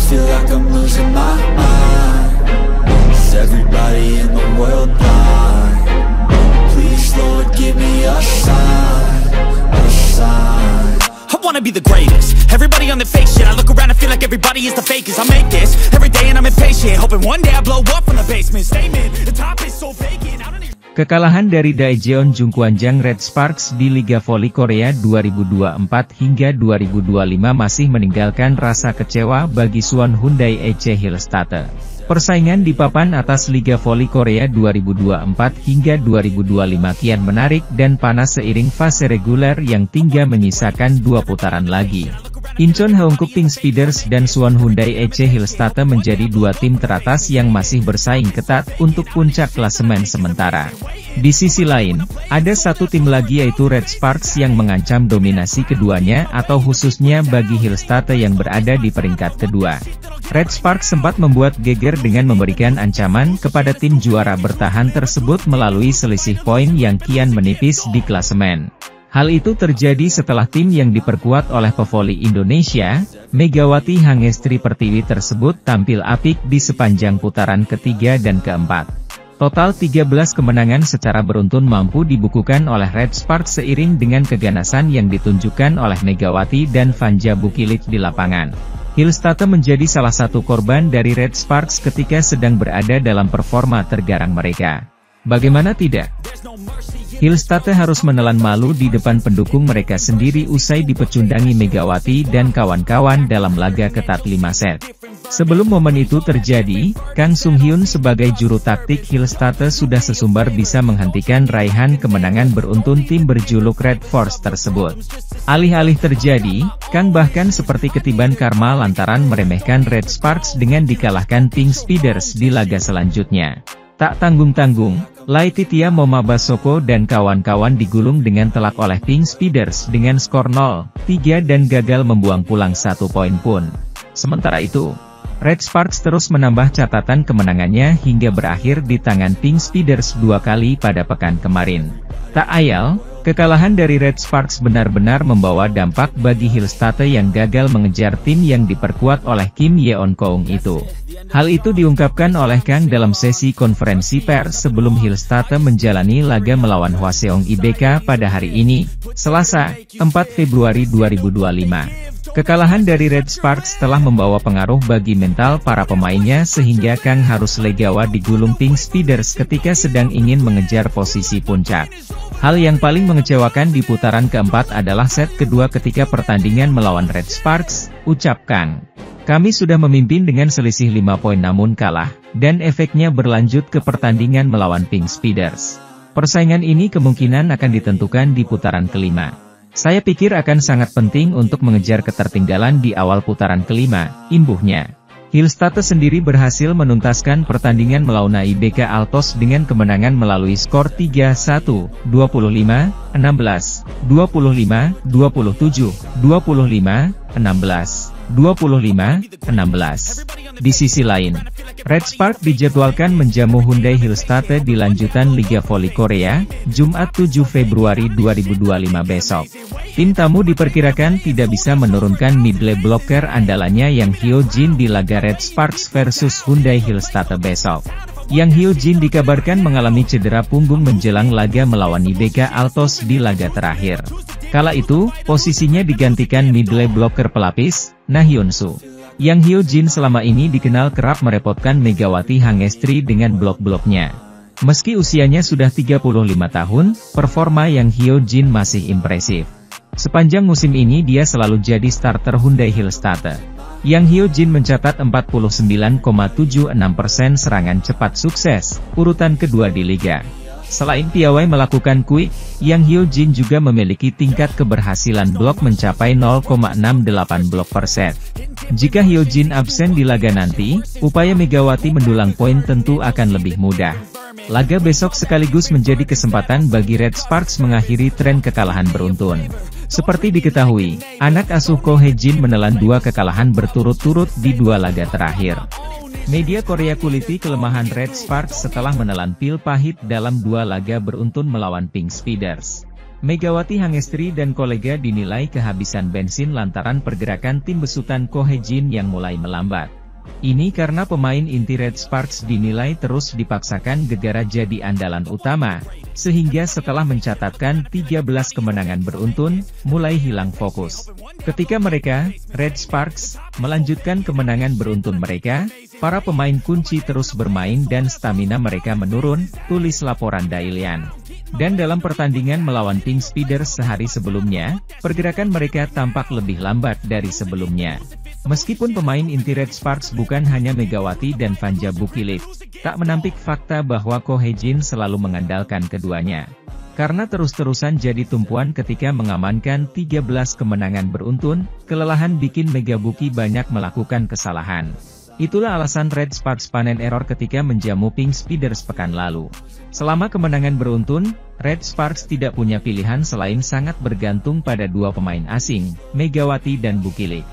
feel like I'm losing my mind. Is everybody in the world blind? Please, Lord, give me a sign, a sign. I wanna be the greatest. Everybody on the fake shit. I look around and feel like everybody is the fakest. I make this every day and I'm impatient, hoping one day I blow up from the basement. Statement, the top is so vacant. I don't even... Kekalahan dari Daejeon Jungkwanjang Red Sparks di Liga Voli Korea 2024 hingga 2025 masih meninggalkan rasa kecewa bagi Suwon Hyundai EC Hillstatte. Persaingan di papan atas Liga Voli Korea 2024 hingga 2025 kian menarik dan panas seiring fase reguler yang tinggal menyisakan 2 putaran lagi. Incheon Haeunkook Pink Speeders dan Suwon Hyundai EC Hillstatte menjadi 2 tim teratas yang masih bersaing ketat untuk puncak klasemen sementara. Di sisi lain, ada satu tim lagi yaitu Red Sparks yang mengancam dominasi keduanya atau khususnya bagi Hillstatte yang berada di peringkat kedua. Red Sparks sempat membuat geger dengan memberikan ancaman kepada tim juara bertahan tersebut melalui selisih poin yang kian menipis di klasemen. Hal itu terjadi setelah tim yang diperkuat oleh pevoli Indonesia, Megawati Hangestri Pertiwi tersebut tampil apik di sepanjang putaran ketiga dan keempat. Total 13 kemenangan secara beruntun mampu dibukukan oleh Red Sparks seiring dengan keganasan yang ditunjukkan oleh Megawati dan Vanja Bukilic di lapangan. Hillstatte menjadi salah satu korban dari Red Sparks ketika sedang berada dalam performa tergarang mereka. Bagaimana tidak? Hillstatte harus menelan malu di depan pendukung mereka sendiri usai dipecundangi Megawati dan kawan-kawan dalam laga ketat 5 set. Sebelum momen itu terjadi, Kang Sung Hyun sebagai juru taktik Hillstatte sudah sesumbar bisa menghentikan raihan kemenangan beruntun tim berjuluk Red Force tersebut. Alih-alih terjadi, Kang bahkan seperti ketiban karma lantaran meremehkan Red Sparks dengan dikalahkan Pink Speeders di laga selanjutnya. Tak tanggung-tanggung, Laetitia Momabasoko dan kawan-kawan digulung dengan telak oleh Pink Speeders dengan skor 0-3 dan gagal membuang pulang 1 poin pun. Sementara itu, Red Sparks terus menambah catatan kemenangannya hingga berakhir di tangan Pink Speeders 2 kali pada pekan kemarin. Tak ayal, kekalahan dari Red Sparks benar-benar membawa dampak bagi Hillstatte yang gagal mengejar tim yang diperkuat oleh Kim Yeon Koung itu. Hal itu diungkapkan oleh Kang dalam sesi konferensi pers sebelum Hillstatte menjalani laga melawan Hwaseong IBK pada hari ini, Selasa, 4 Februari 2025. Kekalahan dari Red Sparks telah membawa pengaruh bagi mental para pemainnya sehingga Kang harus legawa digulung Pink Speeders ketika sedang ingin mengejar posisi puncak. Hal yang paling mengecewakan di putaran keempat adalah set kedua ketika pertandingan melawan Red Sparks, ucap Kang. Kami sudah memimpin dengan selisih 5 poin namun kalah, dan efeknya berlanjut ke pertandingan melawan Pink Speeders. Persaingan ini kemungkinan akan ditentukan di putaran kelima. Saya pikir akan sangat penting untuk mengejar ketertinggalan di awal putaran kelima, imbuhnya. Hillstatte sendiri berhasil menuntaskan pertandingan melawan IBK Altos dengan kemenangan melalui skor 3-1, 25, 16, 25, 27, 25, 16, 25, 16. Di sisi lain, Red Sparks dijadwalkan menjamu Hyundai Hillstatte di lanjutan Liga Voli Korea, Jumat 7 Februari 2025 besok. Tim tamu diperkirakan tidak bisa menurunkan middle blocker andalannya Yang Hyo Jin di laga Red Sparks versus Hyundai Hillstatte besok. Yang Hyo Jin dikabarkan mengalami cedera punggung menjelang laga melawan IBK Altos di laga terakhir. Kala itu, posisinya digantikan middle blocker pelapis, Na Hyun Soo. Yang Hyo Jin selama ini dikenal kerap merepotkan Megawati Hangestri dengan blok-bloknya. Meski usianya sudah 35 tahun, performa Yang Hyo Jin masih impresif. Sepanjang musim ini dia selalu jadi starter Hyundai Hillstatte. Yang Hyo Jin mencatat 49,76% serangan cepat sukses, urutan kedua di liga. Selain piawai melakukan quick, Yang Hyo Jin juga memiliki tingkat keberhasilan blok mencapai 0,68 blok per set. Jika Hyo Jin absen di laga nanti, upaya Megawati mendulang poin tentu akan lebih mudah. Laga besok sekaligus menjadi kesempatan bagi Red Sparks mengakhiri tren kekalahan beruntun. Seperti diketahui, anak asuh Ko Hae-jin menelan 2 kekalahan berturut-turut di 2 laga terakhir. Media Korea kuliti kelemahan Red Sparks setelah menelan pil pahit dalam 2 laga beruntun melawan Pink Speeders. Megawati Hangestri dan kolega dinilai kehabisan bensin lantaran pergerakan tim besutan Ko Hae-jin yang mulai melambat. Ini karena pemain inti Red Sparks dinilai terus dipaksakan Gegara jadi andalan utama, sehingga setelah mencatatkan 13 kemenangan beruntun, mulai hilang fokus. Ketika mereka, Red Sparks, melanjutkan kemenangan beruntun mereka, para pemain kunci terus bermain dan stamina mereka menurun, tulis laporan Dailian. Dan dalam pertandingan melawan Pink Speeders sehari sebelumnya, pergerakan mereka tampak lebih lambat dari sebelumnya. Meskipun pemain inti Red Sparks bukan hanya Megawati dan Vanja Bukilit, tak menampik fakta bahwa Ko Hye-jin selalu mengandalkan keduanya. Karena terus-terusan jadi tumpuan ketika mengamankan 13 kemenangan beruntun, kelelahan bikin Megabuki banyak melakukan kesalahan. Itulah alasan Red Sparks panen error ketika menjamu Pink Speeders pekan lalu. Selama kemenangan beruntun, Red Sparks tidak punya pilihan selain sangat bergantung pada dua pemain asing, Megawati dan Bukilit.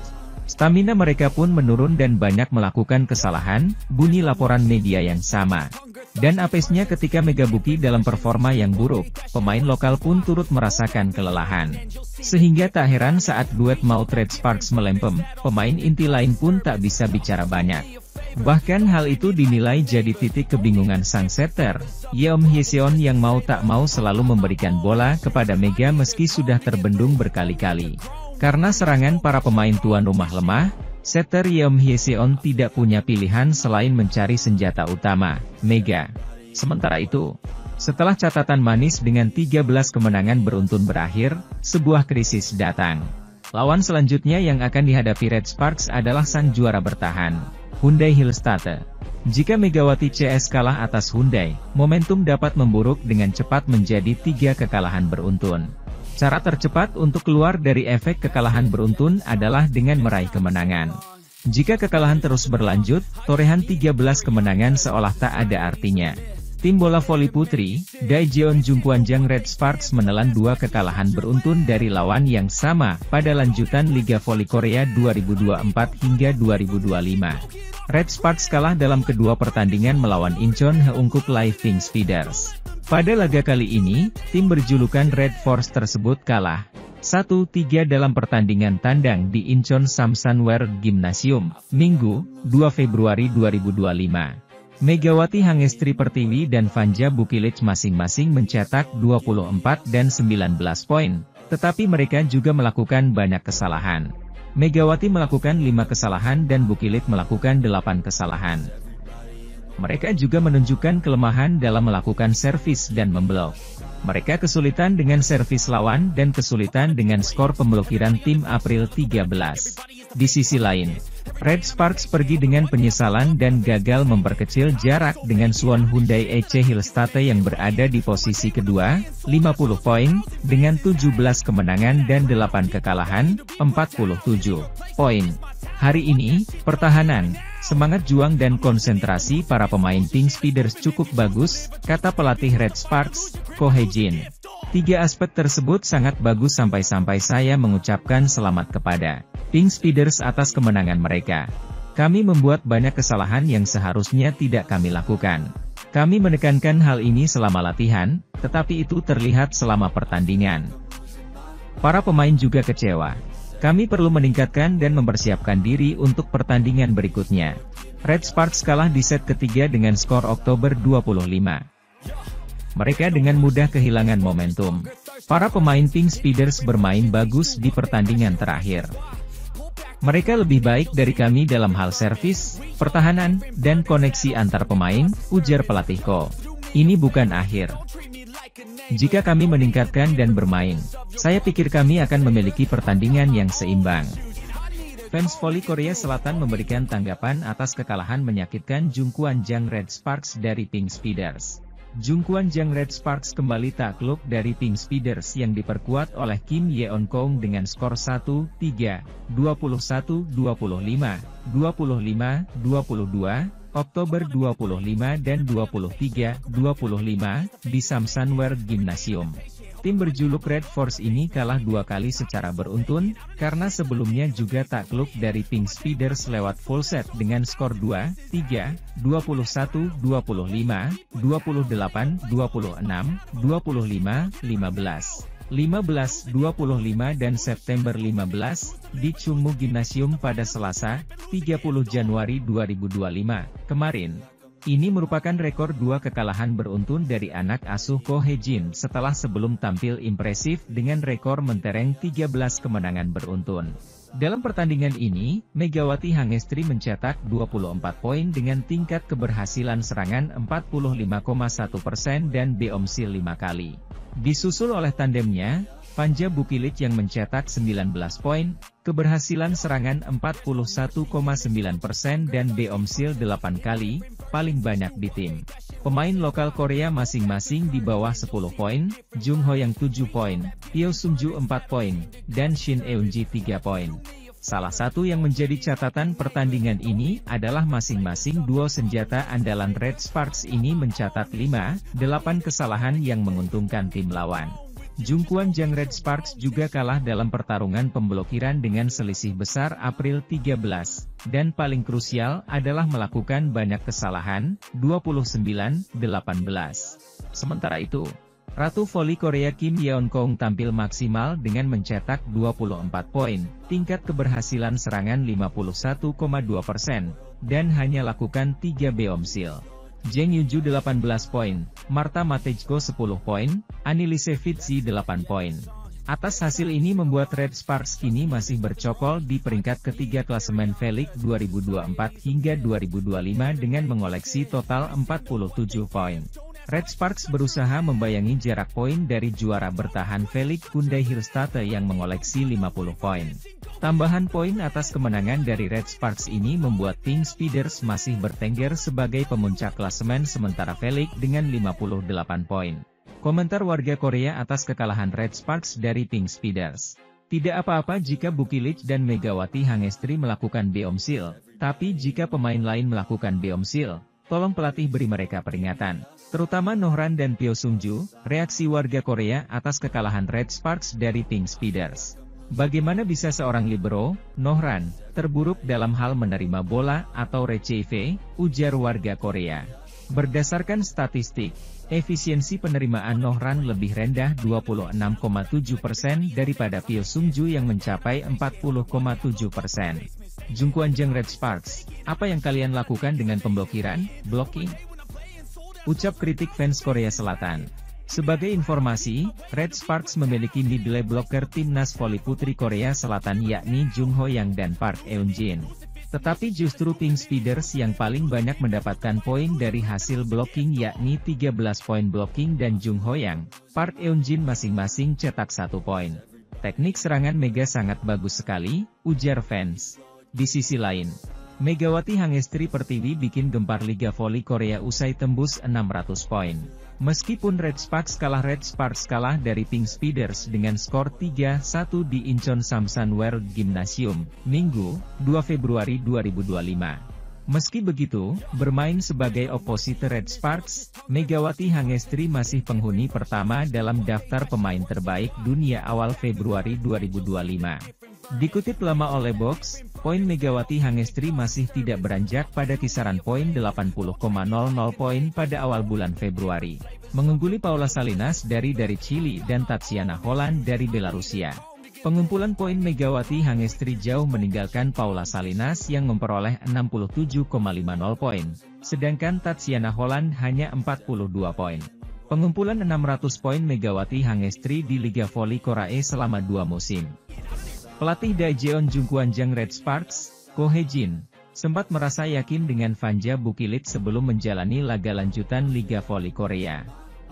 Stamina mereka pun menurun dan banyak melakukan kesalahan, bunyi laporan media yang sama. Dan apesnya ketika Megabuki dalam performa yang buruk, pemain lokal pun turut merasakan kelelahan. Sehingga tak heran saat duet maut Red Sparks melempem, pemain inti lain pun tak bisa bicara banyak. Bahkan hal itu dinilai jadi titik kebingungan sang setter, Yeom Hyeseon yang mau tak mau selalu memberikan bola kepada Mega meski sudah terbendung berkali-kali. Karena serangan para pemain tuan rumah lemah, setter Yeom Hyeseon tidak punya pilihan selain mencari senjata utama, Mega. Sementara itu, setelah catatan manis dengan 13 kemenangan beruntun berakhir, sebuah krisis datang. Lawan selanjutnya yang akan dihadapi Red Sparks adalah sang juara bertahan, Hyundai Hillstatte. Jika Megawati CS kalah atas Hyundai, momentum dapat memburuk dengan cepat menjadi 3 kekalahan beruntun. Cara tercepat untuk keluar dari efek kekalahan beruntun adalah dengan meraih kemenangan. Jika kekalahan terus berlanjut, torehan 13 kemenangan seolah tak ada artinya. Tim bola voli putri, Daejeon Jungkwanjang Red Sparks menelan 2 kekalahan beruntun dari lawan yang sama pada lanjutan Liga Voli Korea 2024 hingga 2025. Red Sparks kalah dalam kedua pertandingan melawan Incheon Heungkuk Live Pink Speeders. Pada laga kali ini, tim berjulukan Red Force tersebut kalah 1-3 dalam pertandingan tandang di Incheon Samsunwear Gymnasium, Minggu, 2 Februari 2025. Megawati Hangestri Pertiwi dan Vanja Bukilit masing-masing mencetak 24 dan 19 poin, tetapi mereka juga melakukan banyak kesalahan. Megawati melakukan 5 kesalahan dan Bukilit melakukan 8 kesalahan. Mereka juga menunjukkan kelemahan dalam melakukan servis dan memblok. Mereka kesulitan dengan servis lawan dan kesulitan dengan skor pemblokiran tim April 13. Di sisi lain, Red Sparks pergi dengan penyesalan dan gagal memperkecil jarak dengan Suwon Hyundai EC Hillstatte yang berada di posisi kedua, 50 poin, dengan 17 kemenangan dan 8 kekalahan, 47 poin. Hari ini, pertahanan, semangat juang dan konsentrasi para pemain Pink Speeders cukup bagus, kata pelatih Red Sparks, Ko Hye-jin. 3 aspek tersebut sangat bagus sampai-sampai saya mengucapkan selamat kepada Pink Speeders atas kemenangan mereka. Kami membuat banyak kesalahan yang seharusnya tidak kami lakukan. Kami menekankan hal ini selama latihan, tetapi itu terlihat selama pertandingan. Para pemain juga kecewa. Kami perlu meningkatkan dan mempersiapkan diri untuk pertandingan berikutnya. Red Sparks kalah di set ketiga dengan skor Oktober 25. Mereka dengan mudah kehilangan momentum. Para pemain Pink Speeders bermain bagus di pertandingan terakhir. Mereka lebih baik dari kami dalam hal servis, pertahanan, dan koneksi antar pemain, ujar pelatih Ko. Ini bukan akhir. Jika kami meningkatkan dan bermain, saya pikir kami akan memiliki pertandingan yang seimbang. Fans voli Korea Selatan memberikan tanggapan atas kekalahan menyakitkan Jungkwanjang Red Sparks dari Pink Speeders. Jungkwanjang Red Sparks kembali takluk dari Pink Speeders yang diperkuat oleh Kim Yeon Kong dengan skor 1-3, 21-25, 25-22, Oktober 25 dan 23-25, di Samsunwear Gymnasium. Tim berjuluk Red Force ini kalah 2 kali secara beruntun, karena sebelumnya juga takluk dari Pink Speeders lewat full set dengan skor 2-3, 21-25, 28-26, 25-15. 15, 25 dan September 15, di Chungmu Gymnasium pada Selasa, 30 Januari 2025, kemarin. Ini merupakan rekor 2 kekalahan beruntun dari anak asuh Ko Hye-jin setelah sebelum tampil impresif dengan rekor mentereng 13 kemenangan beruntun. Dalam pertandingan ini, Megawati Hangestri mencetak 24 poin dengan tingkat keberhasilan serangan 45,1% dan Beomsil 5 kali. Disusul oleh tandemnya, Fanja Bukilit yang mencetak 19 poin, keberhasilan serangan 41,9% dan Beomsil 8 kali, paling banyak di tim. Pemain lokal Korea masing-masing di bawah 10 poin, Jung Ho-yang 7 poin, Pyo Sung-ju 4 poin, dan Shin Eun-ji 3 poin. Salah satu yang menjadi catatan pertandingan ini adalah masing-masing duo senjata andalan Red Sparks ini mencatat 5-8 kesalahan yang menguntungkan tim lawan. Jungkwan Jang Red Sparks juga kalah dalam pertarungan pemblokiran dengan selisih besar April 13, dan paling krusial adalah melakukan banyak kesalahan, 29-18. Sementara itu, Ratu Voli Korea Kim Yeon-kong tampil maksimal dengan mencetak 24 poin, tingkat keberhasilan serangan 51,2%, dan hanya lakukan 3 Beomsil. Jeng Yuju 18 poin, Marta Matejko 10 poin, Annelise Fitzi 8 poin. Atas hasil ini membuat Red Sparks kini masih bercokol di peringkat ketiga klasemen V-League 2024 hingga 2025 dengan mengoleksi total 47 poin. Red Sparks berusaha membayangi jarak poin dari juara bertahan V-League Hyundai Hillstatte yang mengoleksi 50 poin. Tambahan poin atas kemenangan dari Red Sparks ini membuat Pink Speeders masih bertengger sebagai pemuncak klasemen sementara V-League dengan 58 poin. Komentar warga Korea atas kekalahan Red Sparks dari Pink Speeders. Tidak apa-apa jika Bukilit dan Megawati Hangestri melakukan Beomsil, tapi jika pemain lain melakukan Beomsil, tolong pelatih beri mereka peringatan. Terutama Nohran dan Pyo Sung-ju, reaksi warga Korea atas kekalahan Red Sparks dari Pink Speeders. Bagaimana bisa seorang libero, Nohran, terburuk dalam hal menerima bola atau receive, ujar warga Korea. Berdasarkan statistik, efisiensi penerimaan Nohran lebih rendah 26,7% daripada Pyo Sung-ju yang mencapai 40,7%. Jungkwan Jang Red Sparks, apa yang kalian lakukan dengan pemblokiran, blocking? Ucap kritik fans Korea Selatan. Sebagai informasi, Red Sparks memiliki middle blocker timnas voli putri Korea Selatan yakni Jung Ho-yang dan Park Eun-jin. Tetapi justru Pink Speeders yang paling banyak mendapatkan poin dari hasil blocking yakni 13 poin blocking dan Jung Ho-yang, Park Eun-jin masing-masing cetak 1 poin. Teknik serangan Mega sangat bagus sekali, ujar fans. Di sisi lain, Megawati Hangestri Pertiwi bikin gempar Liga Voli Korea usai tembus 600 poin. Meskipun Red Sparks kalah dari Pink Speeders dengan skor 3-1 di Incheon Samsan World Gymnasium, Minggu, 2 Februari 2025. Meski begitu, bermain sebagai opposite Red Sparks, Megawati Hangestri masih penghuni pertama dalam daftar pemain terbaik dunia awal Februari 2025. Dikutip lama oleh Box, poin Megawati Hangestri masih tidak beranjak pada kisaran poin 80,00 poin pada awal bulan Februari, mengungguli Paula Salinas dari Chili dan Tatsiana Holland dari Belarusia. Pengumpulan poin Megawati Hangestri jauh meninggalkan Paula Salinas yang memperoleh 67,50 poin, sedangkan Tatsiana Holland hanya 42 poin. Pengumpulan 600 poin Megawati Hangestri di Liga Voli Korea selama 2 musim. Pelatih Daejeon Jungkwan Jang Red Sparks, Ko Hye-jin, sempat merasa yakin dengan Fanja Bukilit sebelum menjalani laga lanjutan Liga Voli Korea.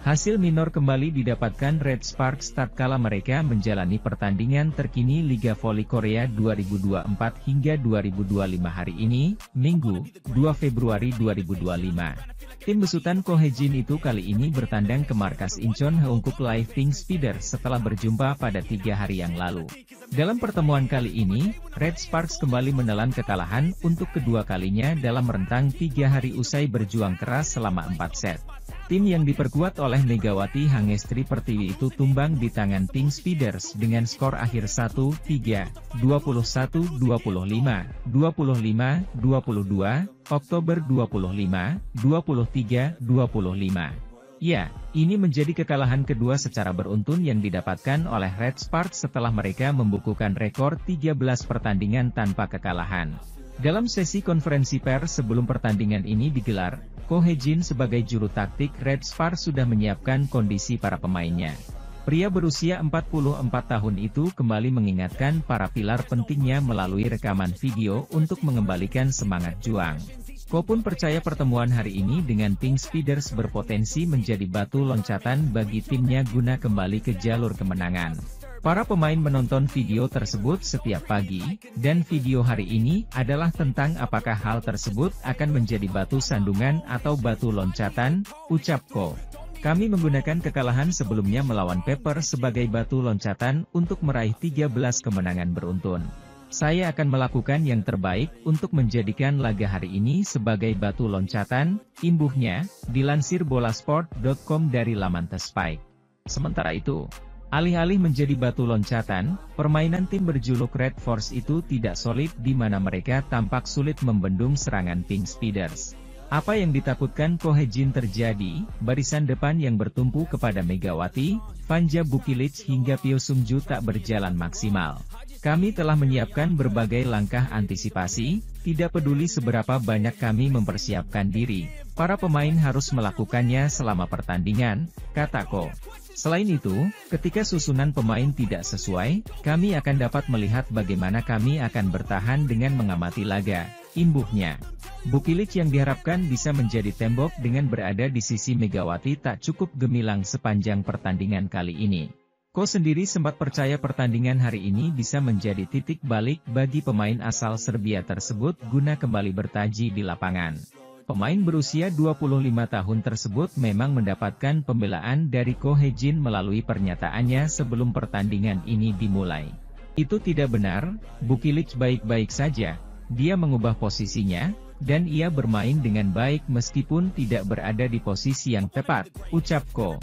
Hasil minor kembali didapatkan Red Sparks tatkala mereka menjalani pertandingan terkini Liga Voli Korea 2024 hingga 2025 hari ini, Minggu, 2 Februari 2025. Tim besutan Ko Hye-jin itu kali ini bertandang ke markas Incheon Haeunkup Live Pink Speeders setelah berjumpa pada 3 hari yang lalu. Dalam pertemuan kali ini, Red Sparks kembali menelan kekalahan untuk kedua kalinya dalam rentang 3 hari usai berjuang keras selama 4 set. Tim yang diperkuat oleh Megawati Hangestri Pertiwi itu tumbang di tangan Pink Speeders dengan skor akhir 1-3, 21-25, 25-22, Oktober 25, 23-25. Ya, ini menjadi kekalahan kedua secara beruntun yang didapatkan oleh Red Sparks setelah mereka membukukan rekor 13 pertandingan tanpa kekalahan. Dalam sesi konferensi pers sebelum pertandingan ini digelar, Ko Hye-jin sebagai juru taktik Red Sparks sudah menyiapkan kondisi para pemainnya. Pria berusia 44 tahun itu kembali mengingatkan para pilar pentingnya melalui rekaman video untuk mengembalikan semangat juang. Ko pun percaya pertemuan hari ini dengan Pink Speeders berpotensi menjadi batu loncatan bagi timnya guna kembali ke jalur kemenangan. Para pemain menonton video tersebut setiap pagi, dan video hari ini adalah tentang apakah hal tersebut akan menjadi batu sandungan atau batu loncatan, ucap Ko. Kami menggunakan kekalahan sebelumnya melawan Pepper sebagai batu loncatan untuk meraih 13 kemenangan beruntun. Saya akan melakukan yang terbaik untuk menjadikan laga hari ini sebagai batu loncatan, imbuhnya, dilansir bolasport.com dari laman The Spike. Sementara itu, alih-alih menjadi batu loncatan, permainan tim berjuluk Red Force itu tidak solid di mana mereka tampak sulit membendung serangan Pink Speeders. Apa yang ditakutkan Ko Hye-jin terjadi, barisan depan yang bertumpu kepada Megawati, Vanja Bukilic hingga Pyo Sung-ju tak berjalan maksimal. Kami telah menyiapkan berbagai langkah antisipasi, tidak peduli seberapa banyak kami mempersiapkan diri, para pemain harus melakukannya selama pertandingan, kata Ko. Selain itu, ketika susunan pemain tidak sesuai, kami akan dapat melihat bagaimana kami akan bertahan dengan mengamati laga, imbuhnya. Bukilic yang diharapkan bisa menjadi tembok dengan berada di sisi Megawati tak cukup gemilang sepanjang pertandingan kali ini. Ko sendiri sempat percaya pertandingan hari ini bisa menjadi titik balik bagi pemain asal Serbia tersebut guna kembali bertaji di lapangan. Pemain berusia 25 tahun tersebut memang mendapatkan pembelaan dari Ko Hye-jin melalui pernyataannya sebelum pertandingan ini dimulai. Itu tidak benar, Bukilic baik-baik saja, dia mengubah posisinya, dan ia bermain dengan baik meskipun tidak berada di posisi yang tepat, ucap Ko.